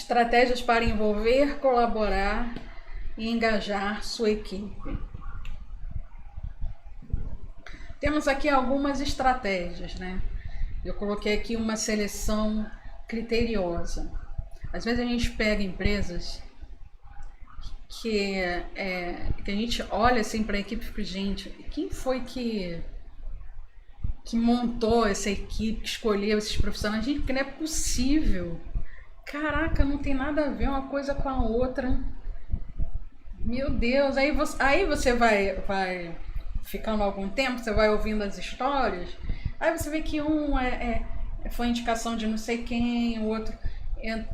Estratégias para envolver, colaborar e engajar sua equipe. Temos aqui algumas estratégias, né? Eu coloquei aqui uma seleção criteriosa. Às vezes a gente pega empresas que a gente olha assim para a equipe e fica, gente, quem foi que montou essa equipe, que escolheu esses profissionais? Gente, que não é possível. Caraca, não tem nada a ver uma coisa com a outra. Meu Deus, aí você vai ficando algum tempo, você vai ouvindo as histórias, aí você vê que um foi indicação de não sei quem, o outro...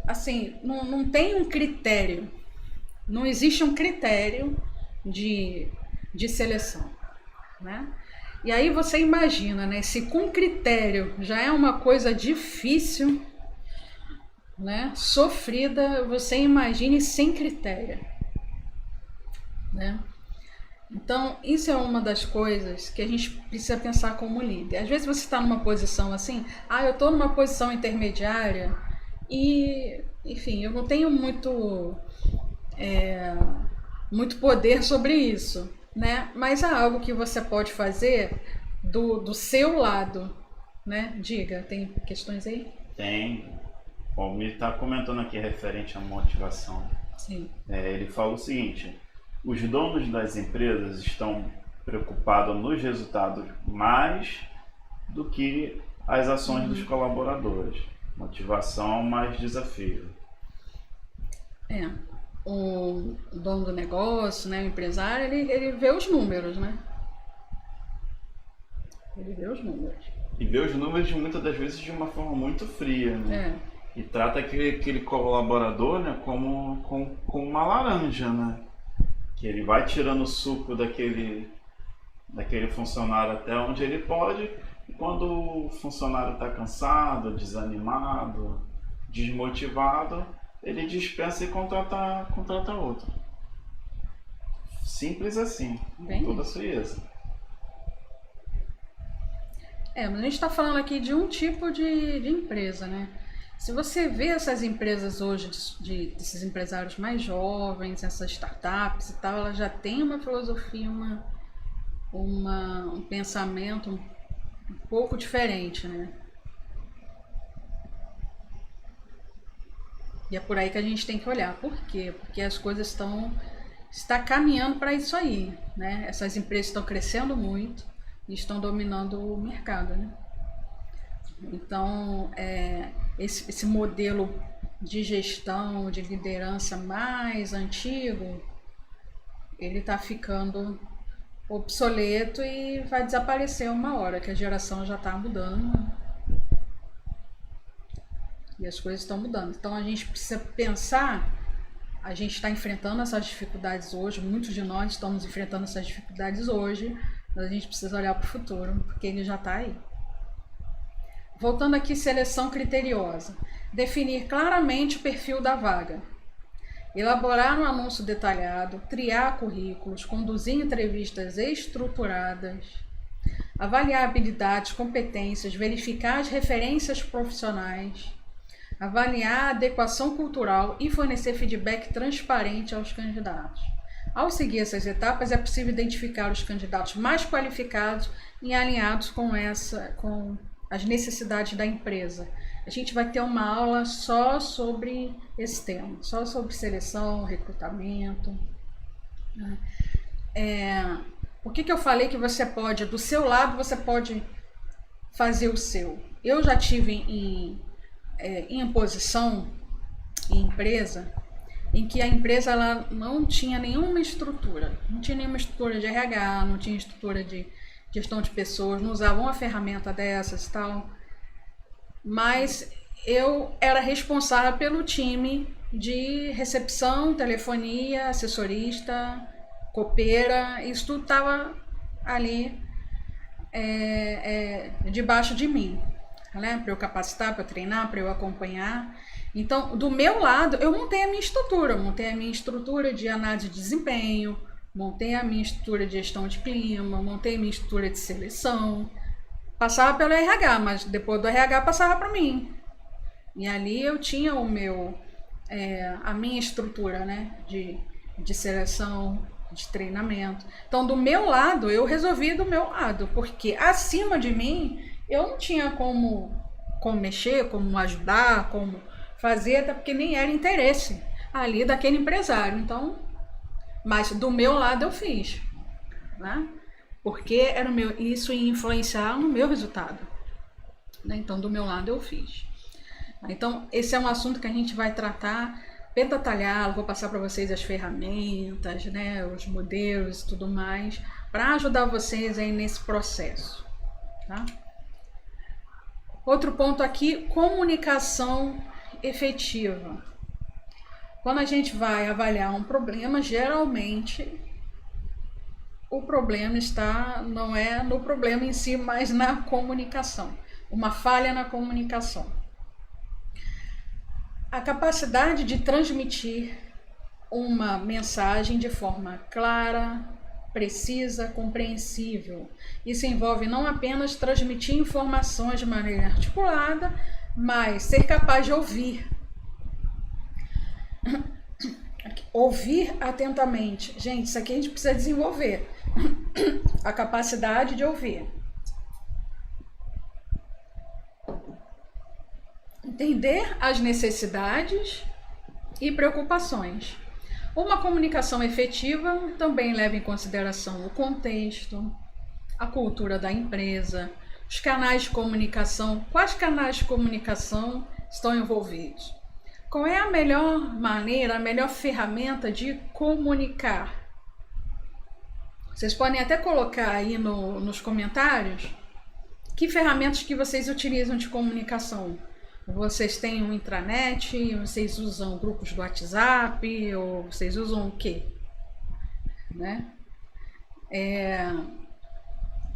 assim, não tem um critério. Não existe um critério de seleção, né? E aí você imagina, né? Se com critério já é uma coisa difícil, né? Sofrida, você imagine sem critério, né? Então, isso é uma das coisas que a gente precisa pensar como líder. Às vezes você está numa posição assim, eu estou numa posição intermediária e, enfim, eu não tenho muito poder sobre isso, né? Mas há algo que você pode fazer do seu lado, né? Diga, tem questões aí? Tem. Bom, ele está comentando aqui referente à motivação. Sim. Ele fala o seguinte: os donos das empresas estão preocupados nos resultados mais do que as ações dos colaboradores. Motivação mais desafio. O dono do negócio, né, o empresário, ele vê os números, né? Ele vê os números. E vê os números muitas das vezes de uma forma muito fria, né? E trata aquele colaborador, né, como uma laranja, né? Que ele vai tirando o suco daquele funcionário até onde ele pode, e quando o funcionário está cansado, desanimado, desmotivado, ele dispensa e contrata outro. Simples assim, com toda a frieza. Mas a gente está falando aqui de um tipo de empresa, né? Se você vê essas empresas hoje, desses empresários mais jovens, essas startups e tal, elas já têm uma filosofia, um pensamento um pouco diferente, né? E é por aí que a gente tem que olhar. Por quê? Porque as coisas está caminhando para isso aí, né? Essas empresas estão crescendo muito e estão dominando o mercado, né? Então, esse modelo de gestão, de liderança mais antigo, ele está ficando obsoleto e vai desaparecer uma hora, que a geração já está mudando e as coisas estão mudando. Então a gente precisa pensar, a gente está enfrentando essas dificuldades hoje, muitos de nós estamos enfrentando essas dificuldades hoje, mas a gente precisa olhar para o futuro, porque ele já está aí. Voltando aqui, seleção criteriosa. Definir claramente o perfil da vaga. Elaborar um anúncio detalhado, triar currículos, conduzir entrevistas estruturadas, avaliar habilidades, competências, verificar as referências profissionais, avaliar a adequação cultural e fornecer feedback transparente aos candidatos. Ao seguir essas etapas, é possível identificar os candidatos mais qualificados e alinhados com as necessidades da empresa. A gente vai ter uma aula só sobre esse tema, só sobre seleção, recrutamento. Por que eu falei que você pode, do seu lado, você pode fazer o seu? Eu já tive em posição, em empresa, em que a empresa ela não tinha nenhuma estrutura. Não tinha nenhuma estrutura de RH, não tinha estrutura de gestão de pessoas, não usavam uma ferramenta dessas e tal. Mas eu era responsável pelo time de recepção, telefonia, assessorista, copeira, isso tudo estava ali debaixo de mim, né? Para eu capacitar, para eu treinar, para eu acompanhar. Então, do meu lado, eu montei a minha estrutura de análise de desempenho, montei a minha estrutura de gestão de clima, montei a minha estrutura de seleção. Passava pelo RH, mas depois do RH passava para mim. E ali eu tinha o meu a minha estrutura, né, de seleção, de treinamento. Então, do meu lado, eu resolvi do meu lado, porque acima de mim, eu não tinha como mexer, como ajudar, como fazer, até porque nem era interesse ali daquele empresário. Então, mas do meu lado eu fiz, né? Porque era isso ia influenciar no meu resultado, né? Então, do meu lado eu fiz. Então, esse é um assunto que a gente vai tratar pentatalhado, vou passar para vocês as ferramentas, né, os modelos e tudo mais, para ajudar vocês aí nesse processo, tá? Outro ponto aqui, comunicação efetiva. Quando a gente vai avaliar um problema, geralmente o problema não é no problema em si, mas na comunicação, uma falha na comunicação. A capacidade de transmitir uma mensagem de forma clara, precisa, compreensível. Isso envolve não apenas transmitir informações de maneira articulada, mas ser capaz de ouvir. Ouvir atentamente. Gente, isso aqui a gente precisa desenvolver. A capacidade de ouvir. Entender as necessidades e preocupações. Uma comunicação efetiva também leva em consideração o contexto, a cultura da empresa, os canais de comunicação, quais canais de comunicação estão envolvidos. Qual é a melhor maneira, a melhor ferramenta de comunicar? Vocês podem até colocar aí nos comentários que ferramentas que vocês utilizam de comunicação. Vocês têm um intranet, vocês usam grupos do WhatsApp, ou vocês usam o quê? Né?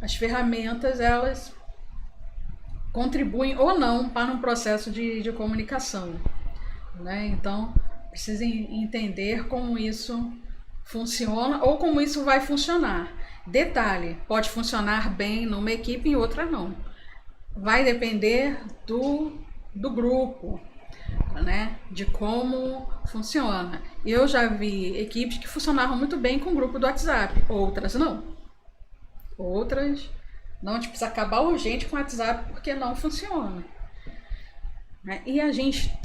As ferramentas, elas contribuem ou não para um processo de comunicação, né? Então, precisa entender como isso funciona ou como isso vai funcionar. Detalhe, pode funcionar bem numa equipe e em outra não. Vai depender do grupo, né? De como funciona. Eu já vi equipes que funcionavam muito bem com o grupo do WhatsApp, outras não. Outras não, a gente precisa acabar urgente com o WhatsApp porque não funciona. E a gente,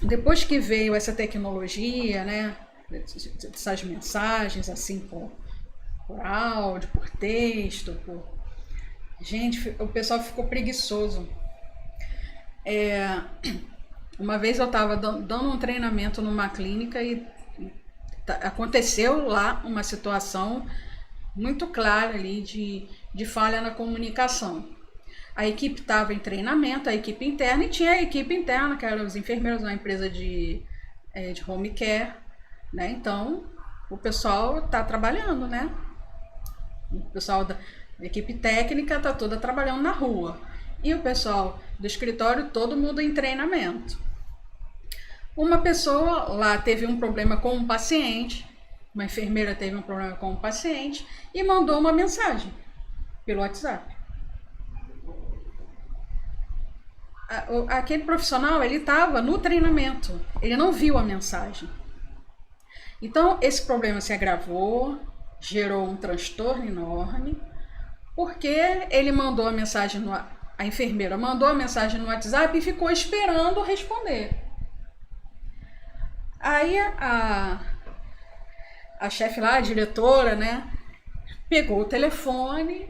depois que veio essa tecnologia, né? Essas mensagens assim por áudio, por texto, gente, o pessoal ficou preguiçoso. Uma vez eu estava dando um treinamento numa clínica e aconteceu lá uma situação muito clara ali de falha na comunicação. A equipe estava em treinamento, a equipe interna, e tinha a equipe interna, que eram os enfermeiros, uma empresa de home care, né? Então, o pessoal está trabalhando, né? O pessoal da equipe técnica está toda trabalhando na rua. E o pessoal do escritório, todo mundo em treinamento. Uma pessoa lá teve um problema com um paciente, uma enfermeira teve um problema com um paciente e mandou uma mensagem pelo WhatsApp. Aquele profissional, ele estava no treinamento, ele não viu a mensagem. Então, esse problema se agravou, gerou um transtorno enorme, porque ele mandou a mensagem, a enfermeira mandou a mensagem no WhatsApp e ficou esperando responder. Aí a chefe lá, a diretora, né, pegou o telefone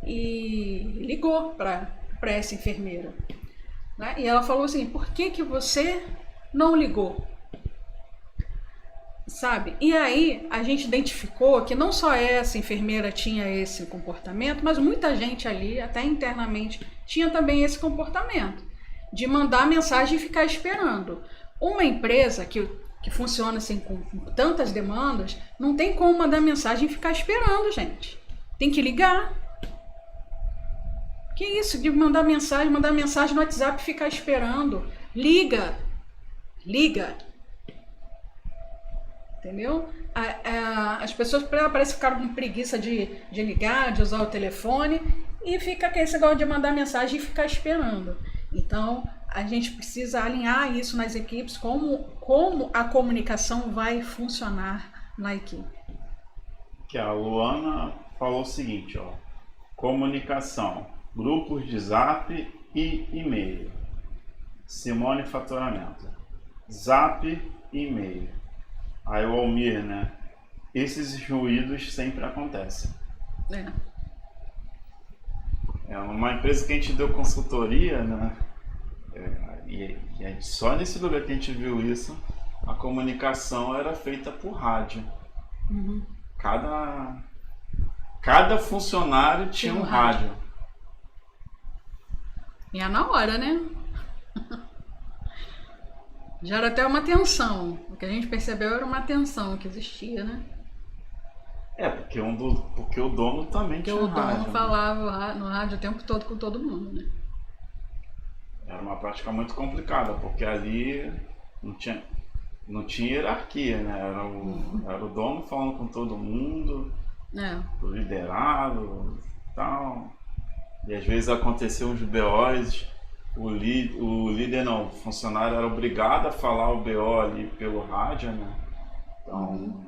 e ligou para essa enfermeira. Né? E ela falou assim, por que você não ligou? Sabe? E aí a gente identificou que não só essa enfermeira tinha esse comportamento, mas muita gente ali, até internamente, tinha também esse comportamento de mandar mensagem e ficar esperando. Uma empresa que funciona assim com tantas demandas, não tem como mandar mensagem e ficar esperando, gente. Tem que ligar. Que isso de mandar mensagem no WhatsApp e ficar esperando? Liga. Entendeu? As pessoas parece que ficaram com preguiça de ligar, de usar o telefone e fica com esse negócio de mandar mensagem e ficar esperando. Então, a gente precisa alinhar isso nas equipes, como a comunicação vai funcionar na equipe. Que a Luana falou o seguinte, ó, comunicação, grupos de Zap e e-mail. Simone, faturamento, Zap e e-mail. Aí o Almir, né, esses ruídos sempre acontecem. É uma empresa que a gente deu consultoria, né, e só nesse lugar que a gente viu isso, a comunicação era feita por rádio. Uhum. Cada funcionário tinha um rádio. E é na hora, né? Já era até uma tensão. O que a gente percebeu era uma tensão que existia, né? Porque o dono também tinha um rádio. Porque o dono falava no rádio o tempo todo com todo mundo, né? Era uma prática muito complicada, porque ali não tinha hierarquia, né? Era o dono falando com todo mundo, o liderado e tal. E às vezes aconteciam uns BOs, o líder não, o funcionário era obrigado a falar o BO ali pelo rádio, né? Então,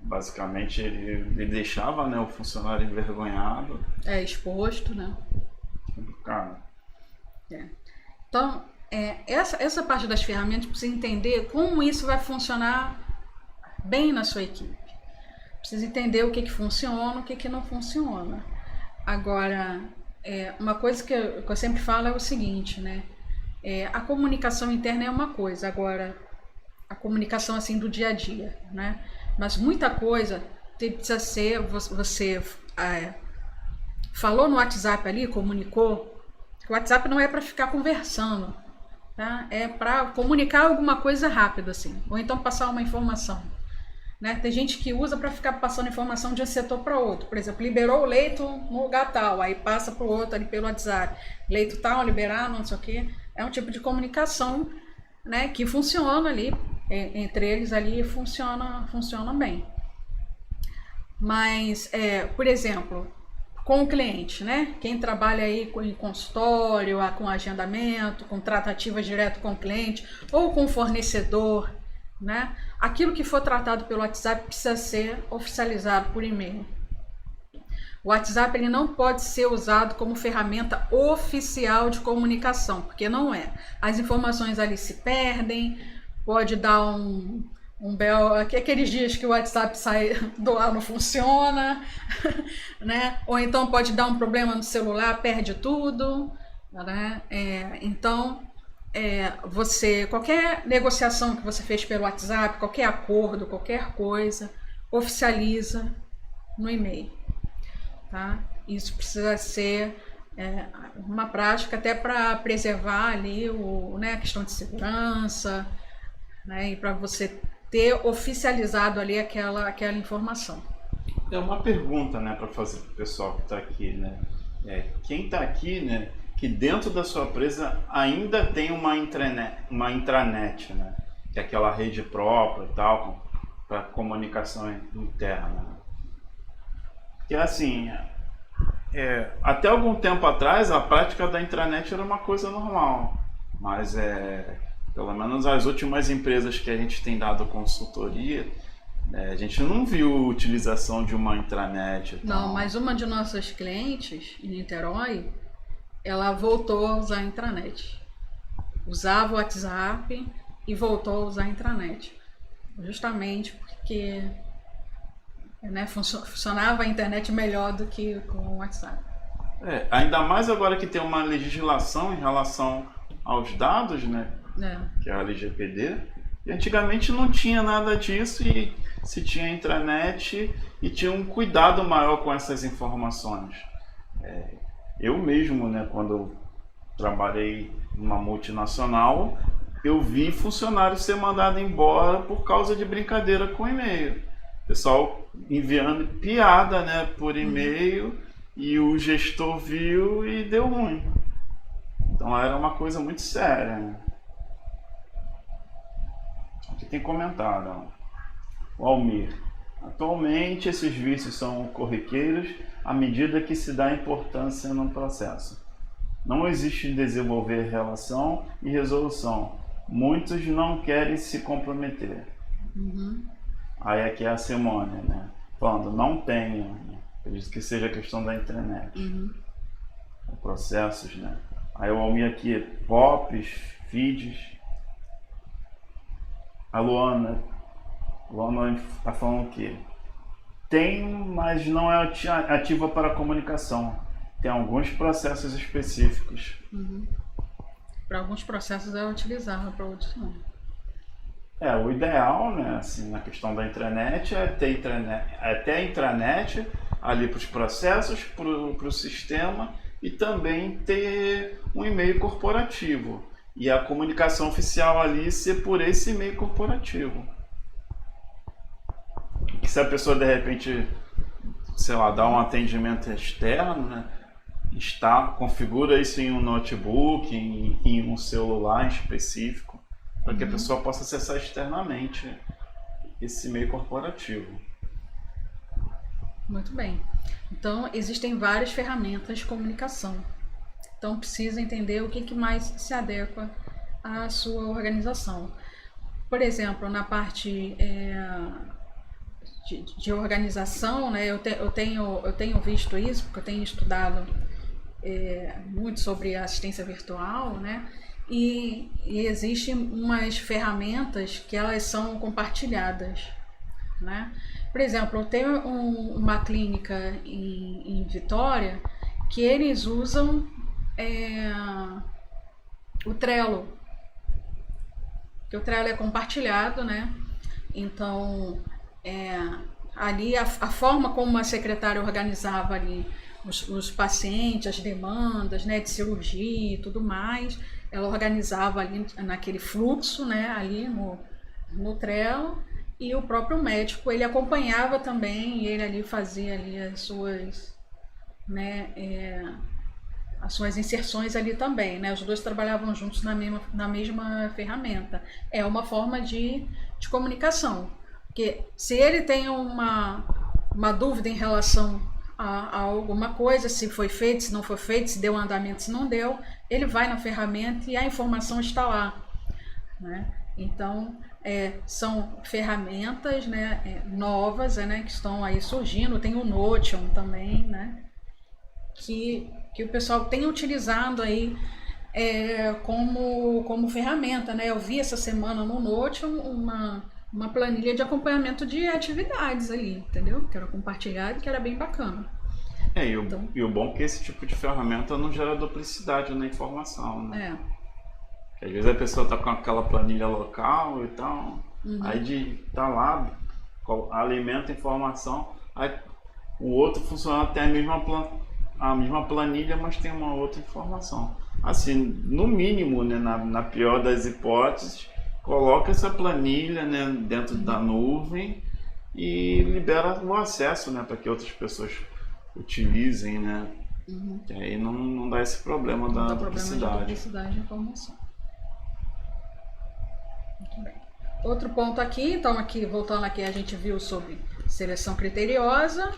basicamente ele deixava, né, o funcionário envergonhado. Exposto, né? Complicado. Então, essa parte das ferramentas precisa entender como isso vai funcionar bem na sua equipe. Precisa entender o que funciona, o que não funciona. Agora, uma coisa que eu sempre falo é o seguinte, né? A comunicação interna é uma coisa, agora a comunicação assim do dia a dia, né? Mas muita coisa precisa ser, você falou no WhatsApp ali, comunicou. O WhatsApp não é para ficar conversando, tá? É para comunicar alguma coisa rápida, assim, ou então passar uma informação, né? Tem gente que usa para ficar passando informação de um setor para outro. Por exemplo, liberou o leito no lugar tal, aí passa para o outro ali pelo WhatsApp. Leito tal, liberar, não sei o quê. É um tipo de comunicação, né, que funciona ali, entre eles ali funciona bem. Mas, por exemplo, com o cliente, né? Quem trabalha aí em consultório, com agendamento, com tratativas direto com o cliente ou com o fornecedor, né? Aquilo que for tratado pelo WhatsApp precisa ser oficializado por e-mail. O WhatsApp ele não pode ser usado como ferramenta oficial de comunicação, porque não é. As informações ali se perdem, pode dar um BO, aqueles dias que o WhatsApp sai do ar, não funciona, né? Ou então pode dar um problema no celular, perde tudo, né? Então, qualquer negociação que você fez pelo WhatsApp, qualquer acordo, qualquer coisa, oficializa no e-mail, tá? Isso precisa ser uma prática até para preservar ali a questão de segurança, né? E para você ter oficializado ali aquela informação. É uma pergunta, né, para fazer para o pessoal que está aqui, né? Quem está aqui, né, que dentro da sua empresa ainda tem uma intranet, né, que é aquela rede própria e tal, para comunicação interna. Que assim, até algum tempo atrás a prática da intranet era uma coisa normal, mas pelo menos as últimas empresas que a gente tem dado consultoria, a gente não viu a utilização de uma intranet. Não, mas uma de nossas clientes em Niterói, ela voltou a usar a intranet. Usava o WhatsApp e voltou a usar a intranet. Justamente porque funcionava a internet melhor do que com o WhatsApp. Ainda mais agora que tem uma legislação em relação aos dados, né? Que é a LGPD, e antigamente não tinha nada disso e se tinha intranet e tinha um cuidado maior com essas informações. Eu mesmo, né, quando eu trabalhei numa multinacional, eu vi funcionário ser mandado embora por causa de brincadeira com e-mail. O pessoal enviando piada, né, por e-mail, e o gestor viu e deu ruim. Então era uma coisa muito séria, né? Aqui tem comentário, o Almir. Atualmente esses vícios são corriqueiros à medida que se dá importância no processo. Não existe desenvolver relação e resolução. Muitos não querem se comprometer. Aí aqui é a Simone, né? Falando, não tenho, né? Acredito que seja a questão da internet. Processos, né? Aí o Almir aqui, pops, feeds. A Luana está falando que tem, mas não é ativa para a comunicação. Tem alguns processos específicos. Para alguns processos é utilizado, para outros não. O ideal, né, assim, na questão da intranet é ter a intranet ali para os processos, para o sistema e também ter um e-mail corporativo. E a comunicação oficial ali ser por esse e-mail corporativo. Que se a pessoa de repente, sei lá, dá um atendimento externo, né, configura isso em um notebook, em um celular em específico, para que a pessoa possa acessar externamente esse e-mail corporativo. Muito bem. Então, existem várias ferramentas de comunicação. Então, precisa entender o que mais se adequa à sua organização. Por exemplo, na parte de organização, né, eu tenho visto isso, porque eu tenho estudado muito sobre assistência virtual, né, e existem umas ferramentas que elas são compartilhadas, né? Por exemplo, eu tenho uma clínica em Vitória que eles usam o Trello, que o Trello é compartilhado, né? Então, ali a forma como a secretária organizava ali os pacientes, as demandas, né, de cirurgia e tudo mais, ela organizava ali naquele fluxo, né, ali no Trello, e o próprio médico, ele acompanhava também, e ele ali fazia ali as suas, né, as suas inserções ali também, né? Os dois trabalhavam juntos na mesma ferramenta. É uma forma de comunicação, porque se ele tem uma dúvida em relação a alguma coisa, se foi feito, se não foi feito, se deu andamento, se não deu, ele vai na ferramenta e a informação está lá, né? Então, são ferramentas, né, novas, né, que estão aí surgindo. Tem o Notion também, né, que o pessoal tem utilizado aí como ferramenta, né? Eu vi essa semana no Notion uma planilha de acompanhamento de atividades ali, entendeu? Que era compartilhado, que era bem bacana. E o bom é que esse tipo de ferramenta não gera duplicidade na informação, né? Porque às vezes a pessoa está com aquela planilha local e tal, aí tá lá, alimenta a informação, aí o outro funcionário tem a mesma planilha, mas tem uma outra informação. Assim, no mínimo, né, na pior das hipóteses, coloca essa planilha, né, dentro da nuvem e libera o acesso, né, para que outras pessoas utilizem, né? Que aí não dá esse problema da duplicidade. Problema de duplicidade de informação. Muito bem. Outro ponto aqui, então voltando aqui, a gente viu sobre seleção criteriosa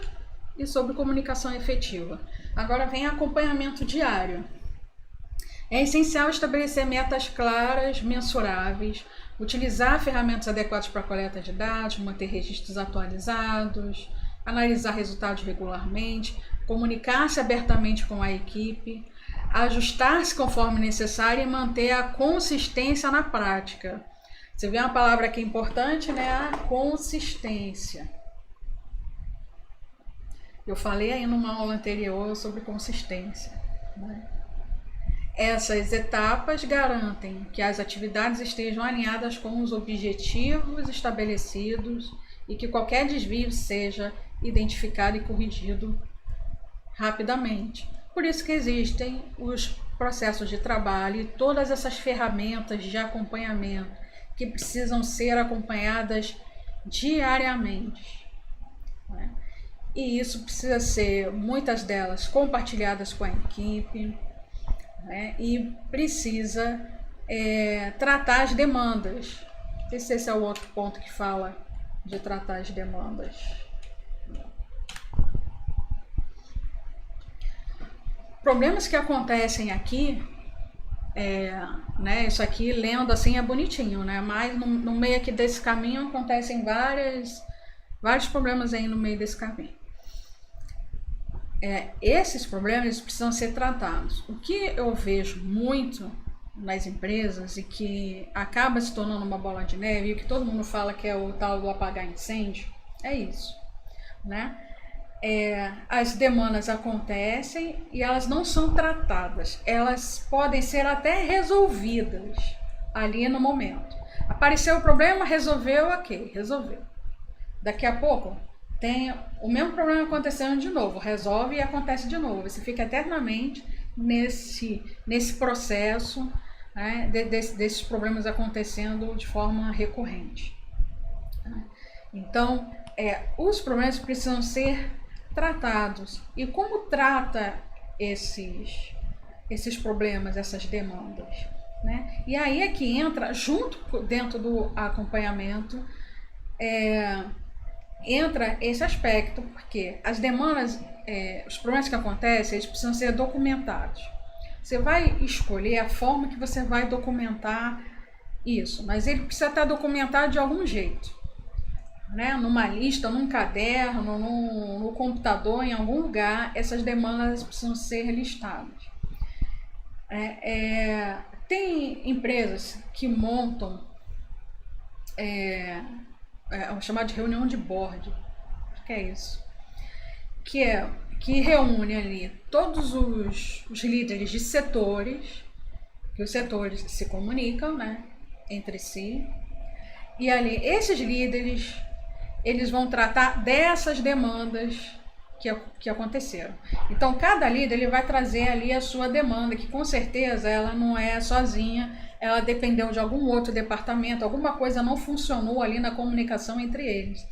e sobre comunicação efetiva. Agora vem acompanhamento diário. É essencial estabelecer metas claras, mensuráveis, utilizar ferramentas adequadas para a coleta de dados, manter registros atualizados, analisar resultados regularmente, comunicar-se abertamente com a equipe, ajustar-se conforme necessário e manter a consistência na prática. Você vê uma palavra aqui importante, né? A consistência. Eu falei aí numa aula anterior sobre consistência, né? Essas etapas garantem que as atividades estejam alinhadas com os objetivos estabelecidos e que qualquer desvio seja identificado e corrigido rapidamente. Por isso que existem os processos de trabalho e todas essas ferramentas de acompanhamento que precisam ser acompanhadas diariamente, né? E isso precisa ser, muitas delas, compartilhadas com a equipe, né? E precisa tratar as demandas. Esse é o outro ponto que fala de tratar as demandas. problemas que acontecem aqui, né, isso aqui lendo assim é bonitinho, né, mas no meio aqui desse caminho acontecem vários problemas aí no meio desse caminho. Esses problemas precisam ser tratados. O que eu vejo muito nas empresas e que acaba se tornando uma bola de neve, e o que todo mundo fala que é o tal do apagar incêndio, é isso, né? As demandas acontecem e elas não são tratadas, elas podem ser até resolvidas ali no momento. Apareceu o problema, resolveu, ok, resolveu. Daqui a pouco tem o mesmo problema acontecendo de novo, resolve e acontece de novo. Você fica eternamente nesse processo, né, desses problemas acontecendo de forma recorrente. Então, os problemas precisam ser tratados. E como trata esses problemas, essas demandas, né? E aí é que entra, junto dentro do acompanhamento, entra esse aspecto, porque as demandas, os problemas que acontecem, eles precisam ser documentados. Você vai escolher a forma que você vai documentar isso, mas ele precisa estar documentado de algum jeito, né? Numa lista, num caderno, no computador, em algum lugar, essas demandas precisam ser listadas. Tem empresas que montam o chamado de reunião de board, acho que é isso, que reúne ali todos os líderes de setores, que os setores se comunicam, né, entre si, e ali esses líderes eles vão tratar dessas demandas que aconteceram. Então cada líder ele vai trazer ali a sua demanda, que com certeza ela não é sozinha, ela dependeu de algum outro departamento, alguma coisa não funcionou ali na comunicação entre eles.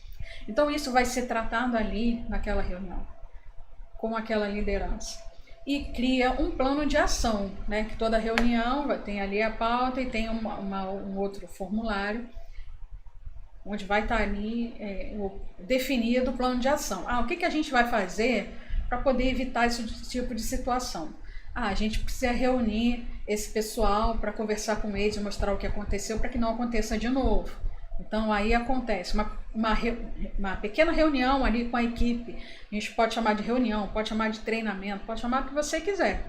Então isso vai ser tratado ali naquela reunião, com aquela liderança. E cria um plano de ação, né? Que toda reunião tem ali a pauta e tem um outro formulário, onde vai estar ali definido o plano de ação. O que a gente vai fazer para poder evitar esse tipo de situação? A gente precisa reunir esse pessoal para conversar com eles e mostrar o que aconteceu para que não aconteça de novo. Então aí acontece uma pequena reunião ali com a equipe. A gente pode chamar de reunião, pode chamar de treinamento, pode chamar o que você quiser.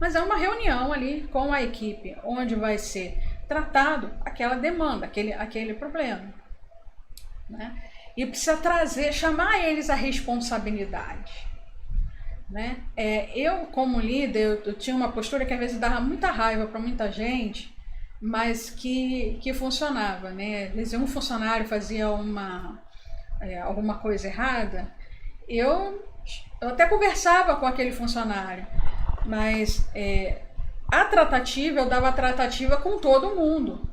Mas é uma reunião ali com a equipe, onde vai ser tratado aquela demanda, aquele problema, né? E precisa chamar eles à responsabilidade, né? Eu como líder, eu tinha uma postura que às vezes dava muita raiva para muita gente, mas que funcionava, né? Às vezes um funcionário fazia alguma coisa errada, eu até conversava com aquele funcionário, mas a tratativa, eu dava a tratativa com todo mundo.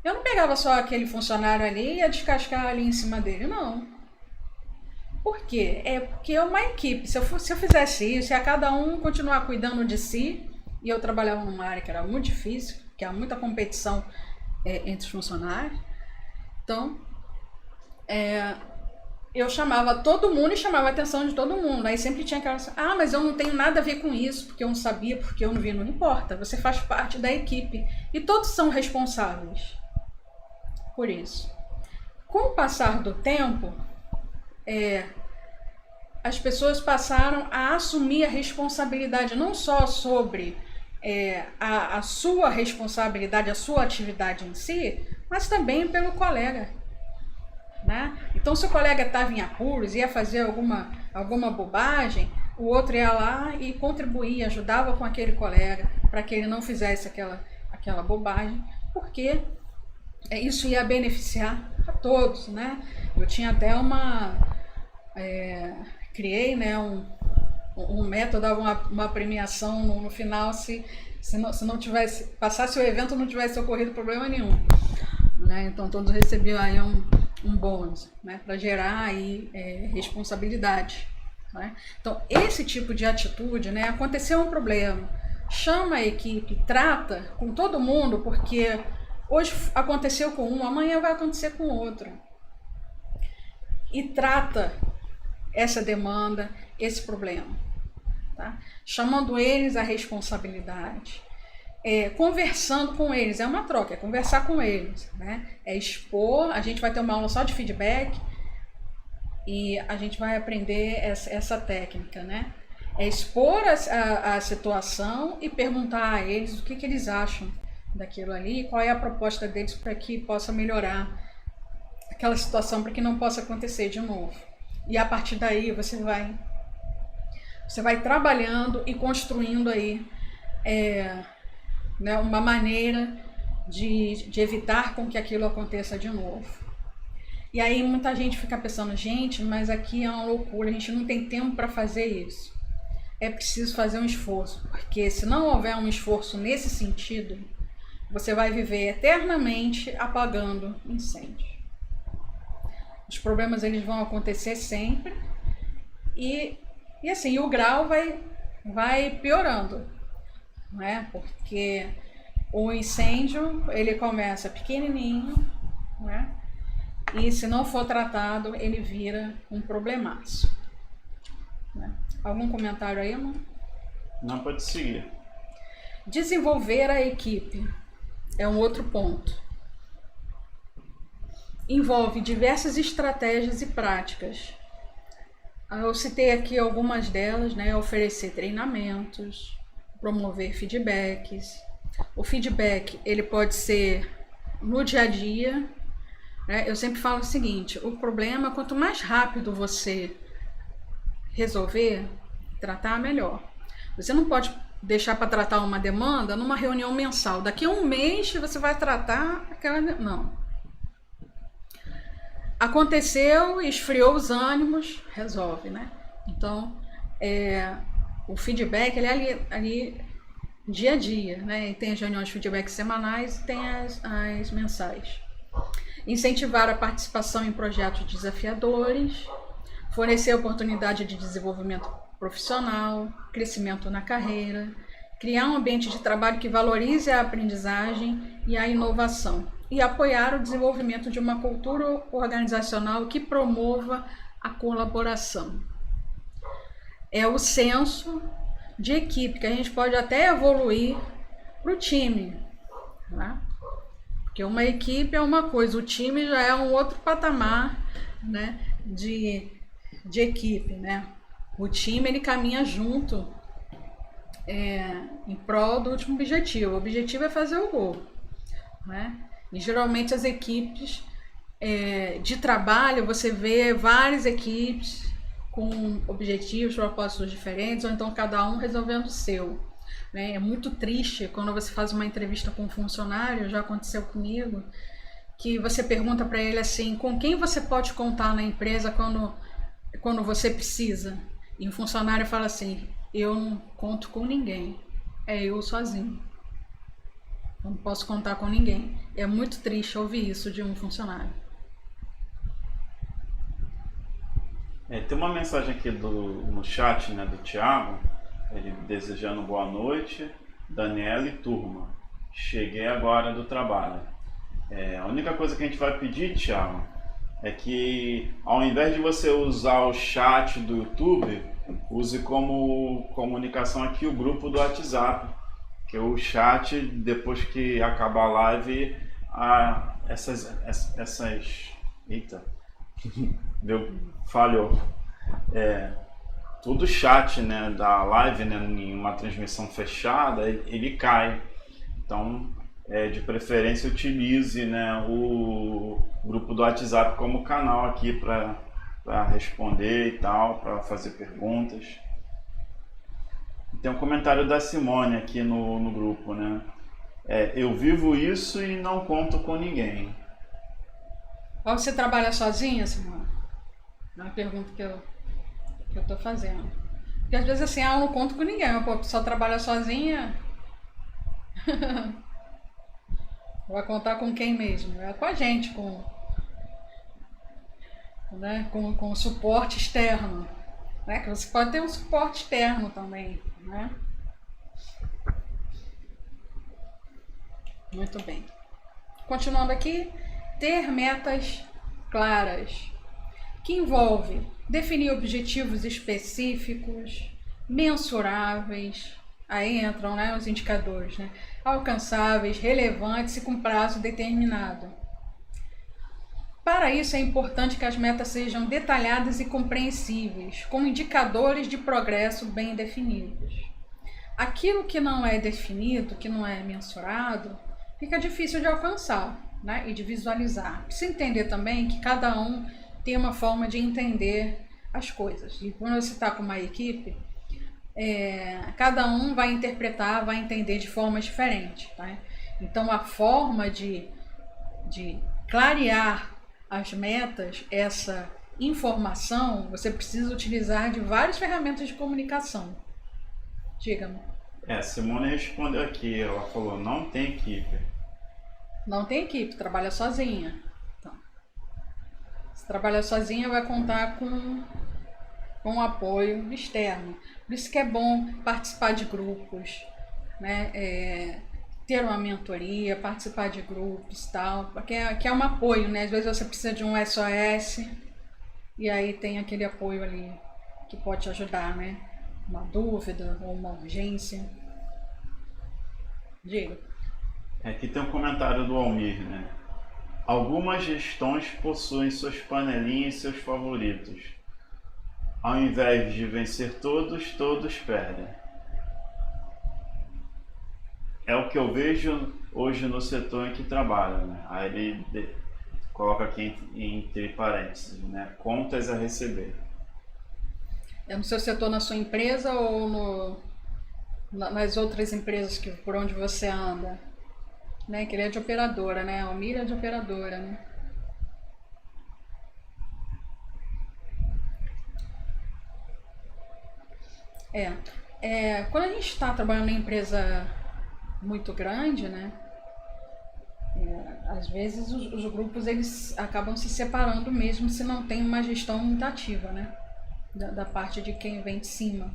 Eu não pegava só aquele funcionário ali e ia descascar ali em cima dele, não. Por quê? Porque é uma equipe. Se eu fizesse isso, se a cada um continuar cuidando de si, e eu trabalhava numa área que era muito difícil, que há muita competição entre os funcionários, então eu chamava todo mundo e chamava a atenção de todo mundo. Aí sempre tinha aquela, mas eu não tenho nada a ver com isso, porque eu não sabia, porque eu não vi, não importa. Você faz parte da equipe e todos são responsáveis por isso. Com o passar do tempo, as pessoas passaram a assumir a responsabilidade não só sobre a sua responsabilidade, a sua atividade em si, mas também pelo colega, né? Então, se o colega estava em apuros, ia fazer alguma bobagem, o outro ia lá e contribuía, ajudava com aquele colega para que ele não fizesse aquela bobagem, porque isso ia beneficiar a todos, né? Eu tinha até criei, né, um método, uma premiação no final se não tivesse, passasse o evento, não tivesse ocorrido problema nenhum, né? Então todos recebiam aí um bônus, né, para gerar aí responsabilidade, né? Então esse tipo de atitude, né, aconteceu um problema, chama a equipe, trata com todo mundo, porque hoje aconteceu com um, amanhã vai acontecer com outro, e trata essa demanda, esse problema, tá? Chamando eles à responsabilidade, conversando com eles, é uma troca, é conversar com eles, né? É expor, a gente vai ter uma aula só de feedback e a gente vai aprender essa técnica, né? É expor a situação e perguntar a eles o que eles acham daquilo ali, qual é a proposta deles para que possa melhorar aquela situação, para que não possa acontecer de novo. E a partir daí você vai trabalhando e construindo aí né, uma maneira de evitar com que aquilo aconteça de novo. E aí muita gente fica pensando, gente, mas aqui é uma loucura, a gente não tem tempo para fazer isso. É preciso fazer um esforço, porque se não houver um esforço nesse sentido, você vai viver eternamente apagando incêndio. Os problemas eles vão acontecer sempre e assim, o grau vai piorando, né? Porque o incêndio ele começa pequenininho, né? E se não for tratado, ele vira um problemaço, né? Algum comentário aí, amor? Não, pode seguir. Desenvolver a equipe é um outro ponto. Envolve diversas estratégias e práticas. Eu citei aqui algumas delas, né? Oferecer treinamentos, promover feedbacks. O feedback ele pode ser no dia a dia, né? Eu sempre falo o seguinte, o problema, quanto mais rápido você resolver, tratar, melhor. Você não pode deixar para tratar uma demanda numa reunião mensal. Daqui a um mês você vai tratar aquela... Não. Aconteceu, esfriou os ânimos, resolve, né? Então, o feedback ele é ali dia a dia, né? E tem as reuniões de feedback semanais e tem as mensais. Incentivar a participação em projetos desafiadores, fornecer oportunidade de desenvolvimento profissional, crescimento na carreira, criar um ambiente de trabalho que valorize a aprendizagem e a inovação e apoiar o desenvolvimento de uma cultura organizacional que promova a colaboração. É o senso de equipe, que a gente pode até evoluir para o time, né? Porque uma equipe é uma coisa, o time já é um outro patamar, né, de equipe, né? O time ele caminha junto em prol do último objetivo. O objetivo é fazer o gol, né? E geralmente as equipes de trabalho, você vê várias equipes com objetivos, propósitos diferentes, ou então cada um resolvendo o seu, né? É muito triste quando você faz uma entrevista com um funcionário, já aconteceu comigo, que você pergunta para ele assim, com quem você pode contar na empresa quando você precisa? E o funcionário fala assim, eu não conto com ninguém, é eu sozinho. Eu não posso contar com ninguém. É muito triste ouvir isso de um funcionário. Tem uma mensagem aqui no chat, né, do Thiago, ele desejando boa noite, Daniela e turma. Cheguei agora do trabalho. A única coisa que a gente vai pedir, Thiago, é que ao invés de você usar o chat do YouTube, use como comunicação aqui o grupo do WhatsApp, que o chat, depois que acabar a live, eita, falhou. Todo chat, né, da live, né, em uma transmissão fechada, ele cai. Então, de preferência, utilize, né, o grupo do WhatsApp como canal aqui para responder e tal, para fazer perguntas. Tem um comentário da Simone aqui no grupo, né? Eu vivo isso e não conto com ninguém. Você trabalha sozinha, Simone? É uma pergunta que eu tô fazendo. Porque às vezes assim, eu não conto com ninguém, a pessoa trabalha sozinha. Vai contar com quem mesmo? É com a gente, com suporte externo, né? Que você pode ter um suporte externo também, né? Muito bem. Continuando aqui, ter metas claras, que envolve definir objetivos específicos, mensuráveis, aí entram, né, os indicadores, né, alcançáveis, relevantes e com prazo determinado. Para isso é importante que as metas sejam detalhadas e compreensíveis, com indicadores de progresso bem definidos. Aquilo que não é definido, que não é mensurado, fica difícil de alcançar, né, e de visualizar. Precisa entender também que cada um tem uma forma de entender as coisas. E quando você está com uma equipe, cada um vai interpretar, vai entender de forma diferente. Tá? Então a forma de clarear as metas, essa informação, você precisa utilizar de várias ferramentas de comunicação. Diga-me. Simone respondeu aqui, ela falou, não tem equipe. Não tem equipe, trabalha sozinha. Então, se trabalha sozinha, vai contar com apoio externo. Por isso que é bom participar de grupos, né? Ter uma mentoria, participar de grupos e tal, porque é um apoio, né? Às vezes você precisa de um SOS e aí tem aquele apoio ali que pode te ajudar, né? Uma dúvida ou uma urgência. Diga. Aqui tem um comentário do Almir, né? Algumas gestões possuem suas panelinhas e seus favoritos. Ao invés de vencer todos, todos perdem. É o que eu vejo hoje no setor em que trabalho, né? Aí ele coloca aqui entre parênteses, né? Contas a receber. É no seu setor, na sua empresa ou nas outras empresas por onde você anda? Né? Que ele é de operadora, né? A Almir é de operadora, né? Quando a gente está trabalhando em empresa muito grande, né? Às vezes os grupos eles acabam se separando mesmo se não tem uma gestão muito ativa, né? Da parte de quem vem de cima.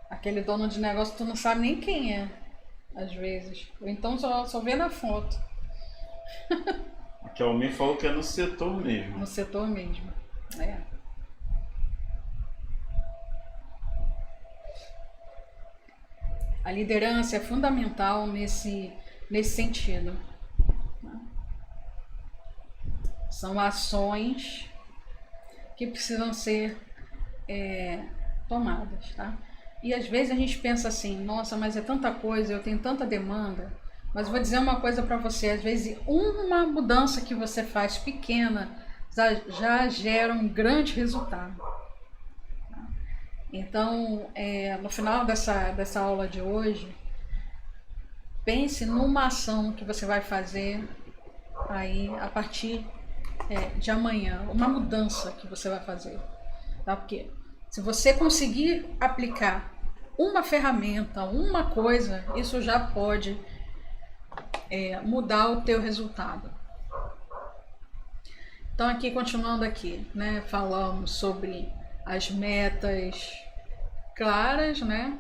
Aquele dono de negócio tu não sabe nem quem é, às vezes. Ou então só vê na foto. Aqui o Almir falou que é no setor mesmo. No setor mesmo, A liderança é fundamental nesse sentido. São ações que precisam ser tomadas, tá? E às vezes a gente pensa assim, nossa, mas é tanta coisa, eu tenho tanta demanda. Mas vou dizer uma coisa para você, às vezes uma mudança que você faz pequena já gera um grande resultado. Então, no final dessa aula de hoje, pense numa ação que você vai fazer aí a partir de amanhã, uma mudança que você vai fazer, tá? Porque se você conseguir aplicar uma ferramenta, uma coisa, isso já pode mudar o teu resultado. Então aqui, continuando aqui, né, falamos sobre as metas claras, né,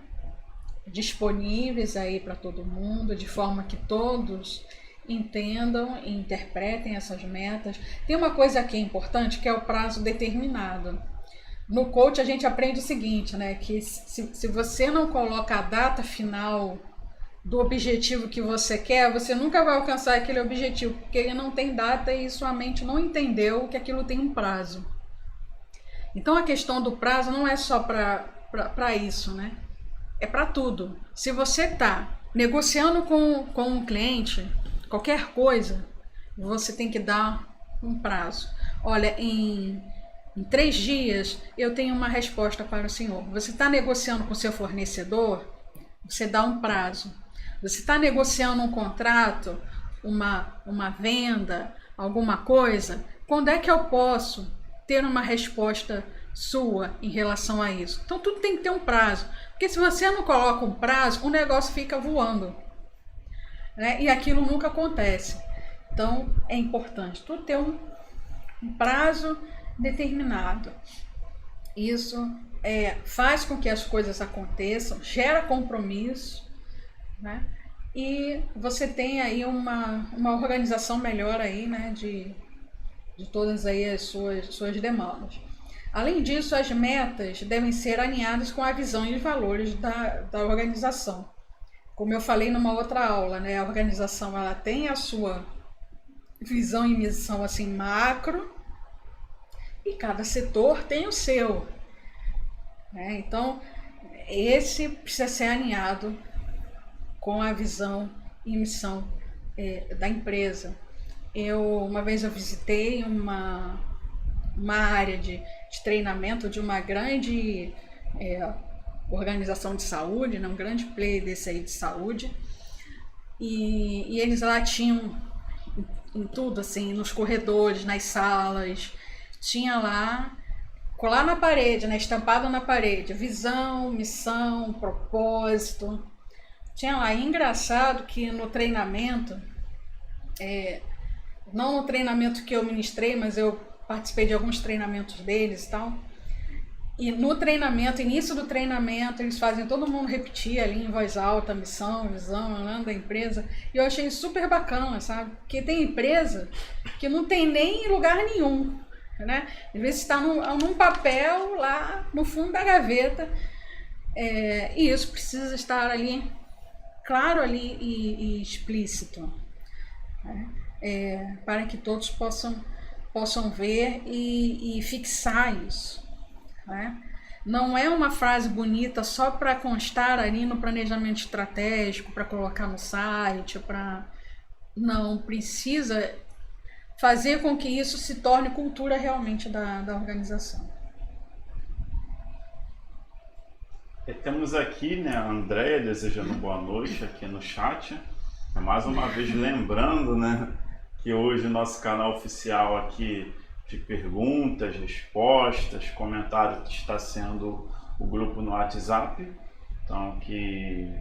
disponíveis aí para todo mundo, de forma que todos entendam e interpretem essas metas. Tem uma coisa aqui importante, que é o prazo determinado. No coach a gente aprende o seguinte, né, que se você não coloca a data final do objetivo que você quer, você nunca vai alcançar aquele objetivo, porque ele não tem data e sua mente não entendeu que aquilo tem um prazo. Então a questão do prazo não é só para isso, né? É para tudo. Se você está negociando com um cliente, qualquer coisa, você tem que dar um prazo. Olha, em 3 dias eu tenho uma resposta para o senhor. Você está negociando com seu fornecedor, você dá um prazo. Você está negociando um contrato, uma venda, alguma coisa, quando é que eu posso ter uma resposta sua em relação a isso? Então tudo tem que ter um prazo, porque se você não coloca um prazo, o negócio fica voando, né? E aquilo nunca acontece. Então é importante tudo ter um prazo determinado. Isso faz com que as coisas aconteçam, gera compromisso, né? E você tem aí uma organização melhor aí, né, de todas aí as suas demandas. Além disso, as metas devem ser alinhadas com a visão e os valores da organização. Como eu falei numa outra aula, né? A organização ela tem a sua visão e missão assim macro e cada setor tem o seu. Né? Então, esse precisa ser alinhado com a visão e missão da empresa. Uma vez eu visitei uma área de treinamento de uma grande organização de saúde, né? Um grande player desse aí de saúde, e eles lá tinham em tudo, assim, nos corredores, nas salas, tinha lá, colar na parede, né? Estampado na parede, visão, missão, propósito, tinha lá. E engraçado que no treinamento, não no treinamento que eu ministrei, mas eu participei de alguns treinamentos deles e tal. E no treinamento, início do treinamento, eles fazem todo mundo repetir ali em voz alta, missão, visão, da empresa. E eu achei super bacana, sabe? Porque tem empresa que não tem nem lugar nenhum, né? Às vezes está num papel lá no fundo da gaveta. E isso precisa estar ali, claro ali e explícito, né? Para que todos possam ver e fixar isso. Né? Não é uma frase bonita só para constar ali no planejamento estratégico, para colocar no site, não, precisa fazer com que isso se torne cultura realmente da organização. Temos aqui, né, a Andréia desejando boa noite aqui no chat. Mais uma vez lembrando, né, que hoje o nosso canal oficial aqui de perguntas, respostas, comentários está sendo o grupo no WhatsApp. Então que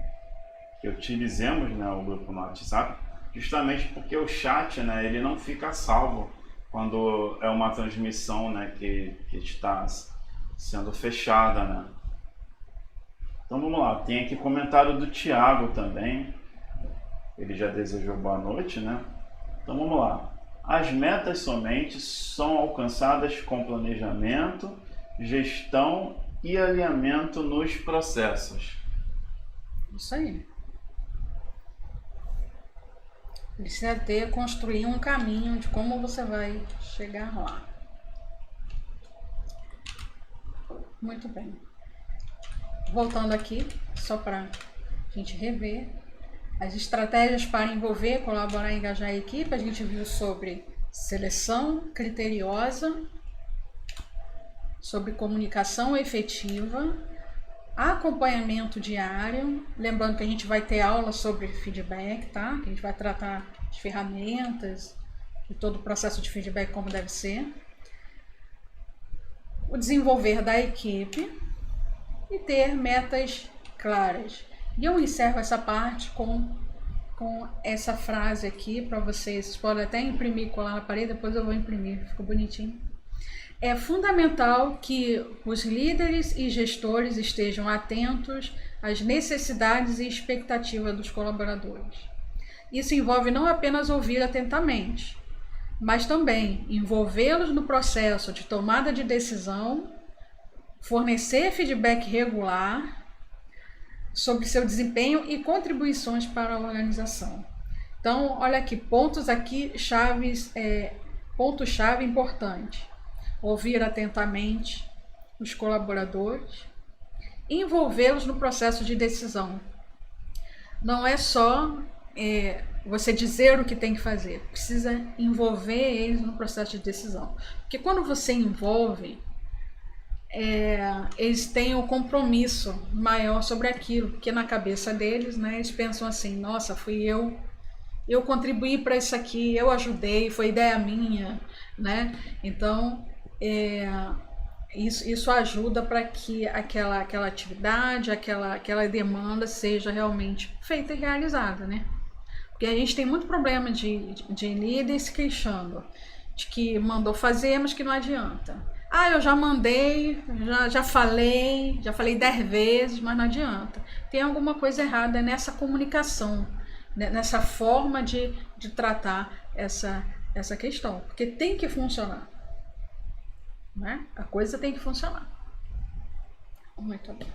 utilizemos, né, o grupo no WhatsApp, justamente porque o chat, né, ele não fica salvo quando é uma transmissão, né, que está sendo fechada, né. Então vamos lá, tem aqui comentário do Thiago também, ele já desejou boa noite, né. Então vamos lá. As metas somente são alcançadas com planejamento, gestão e alinhamento nos processos. Isso aí. Precisa construir um caminho de como você vai chegar lá. Muito bem. Voltando aqui, só para a gente rever. As estratégias para envolver, colaborar e engajar a equipe, a gente viu sobre seleção criteriosa, sobre comunicação efetiva, acompanhamento diário, lembrando que a gente vai ter aula sobre feedback, tá? Que a gente vai tratar de ferramentas e todo o processo de feedback como deve ser, o desenvolver da equipe e ter metas claras. E eu encerro essa parte com essa frase aqui para vocês. Vocês podem até imprimir e colar na parede, depois eu vou imprimir, ficou bonitinho. É fundamental que os líderes e gestores estejam atentos às necessidades e expectativas dos colaboradores. Isso envolve não apenas ouvir atentamente, mas também envolvê-los no processo de tomada de decisão, fornecer feedback regular sobre seu desempenho e contribuições para a organização. Então, olha aqui, pontos aqui chaves, ponto-chave importante. Ouvir atentamente os colaboradores, envolvê-los no processo de decisão. Não é só você dizer o que tem que fazer, precisa envolver eles no processo de decisão. Porque quando você envolve, eles têm um compromisso maior sobre aquilo, porque na cabeça deles, né, eles pensam assim, nossa, fui eu contribuí para isso aqui, eu ajudei, foi ideia minha, né? Então, isso ajuda para que aquela atividade, aquela demanda seja realmente feita e realizada, né? Porque a gente tem muito problema de líder se queixando de que mandou fazer, mas que não adianta. Eu já mandei, já falei 10 vezes, mas não adianta. Tem alguma coisa errada nessa comunicação, nessa forma de tratar essa questão, porque tem que funcionar. né? A coisa tem que funcionar. Muito bem.